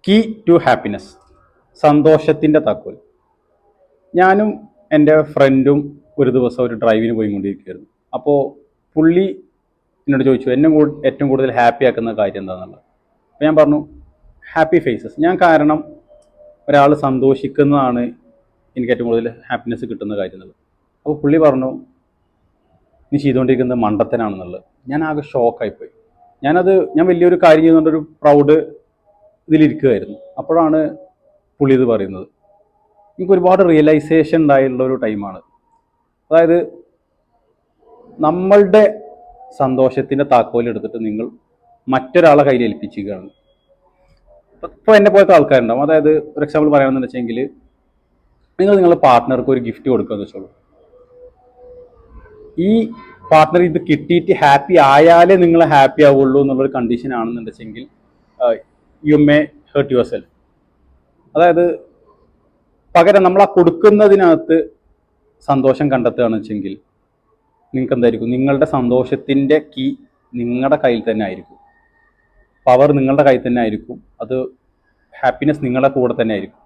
Key to happiness, സന്തോഷത്തിൻ്റെ താക്കോൽ. ഞാനും എൻ്റെ ഫ്രണ്ടും ഒരു ദിവസം ഒരു ഡ്രൈവിന് പോയിക്കൊണ്ടിരിക്കുകയായിരുന്നു. അപ്പോൾ പുള്ളി എന്നോട് ചോദിച്ചു എന്നെ ഏറ്റവും കൂടുതൽ ഹാപ്പി ആക്കുന്ന കാര്യം എന്താണെന്നുള്ളത്. അപ്പോൾ ഞാൻ പറഞ്ഞു ഹാപ്പി ഫേസസ്. ഞാൻ കാരണം ഒരാൾ സന്തോഷിക്കുന്നതാണ് എനിക്ക് ഏറ്റവും കൂടുതൽ ഹാപ്പിനെസ് കിട്ടുന്ന കാര്യം എന്നുള്ളത്. അപ്പോൾ പുള്ളി പറഞ്ഞു നീ ചെയ്തുകൊണ്ടിരിക്കുന്നത് മണ്ടത്തനാണെന്നുള്ളത്. ഞാൻ ആകെ ഷോക്കായിപ്പോയി. ഞാൻ വലിയൊരു കാര്യം ചെയ്യുന്നതുകൊണ്ടൊരു പ്രൗഡ് ഇതിലിരിക്കുകയായിരുന്നു. അപ്പോഴാണ് പുള്ളി ഇത് പറയുന്നത്. എനിക്ക് ഒരുപാട് റിയലൈസേഷൻ ഉണ്ടായിട്ടുള്ള ഒരു ടൈമാണ്. അതായത് നമ്മളുടെ സന്തോഷത്തിൻ്റെ താക്കോലെടുത്തിട്ട് നിങ്ങൾ മറ്റൊരാളെ കയ്യിൽ ഏൽപ്പിക്കുകയാണ്. ഇപ്പോൾ എന്നെ പോലത്തെ ആൾക്കാരുണ്ടാവും. അതായത് ഒരു എക്സാമ്പിൾ പറയുകയാണെന്ന് വെച്ചെങ്കിൽ നിങ്ങളുടെ പാർട്ട്ണർക്ക് ഒരു ഗിഫ്റ്റ് കൊടുക്കുകയെന്ന് വെച്ചോളൂ. ഈ പാർട്ട്ണർ ഇത് കിട്ടിയിട്ട് ഹാപ്പി ആയാലേ നിങ്ങൾ ഹാപ്പി ആവുള്ളൂ എന്നുള്ളൊരു കണ്ടീഷൻ ആണെന്നുണ്ടെങ്കിൽ you may hurt yourself. അതായത് പകരം നമ്മൾ ആ കൊടുക്കുന്നതിനകത്ത് സന്തോഷം കണ്ടെത്തുകയാണെന്ന് വെച്ചെങ്കിൽ നിങ്ങൾക്ക് എന്തായിരിക്കും, നിങ്ങളുടെ സന്തോഷത്തിൻ്റെ കീ നിങ്ങളുടെ കയ്യിൽ തന്നെ ആയിരിക്കും, പവർ നിങ്ങളുടെ കയ്യിൽ തന്നെ ആയിരിക്കും, അത് ഹാപ്പിനെസ് നിങ്ങളുടെ കൂടെ തന്നെ ആയിരിക്കും.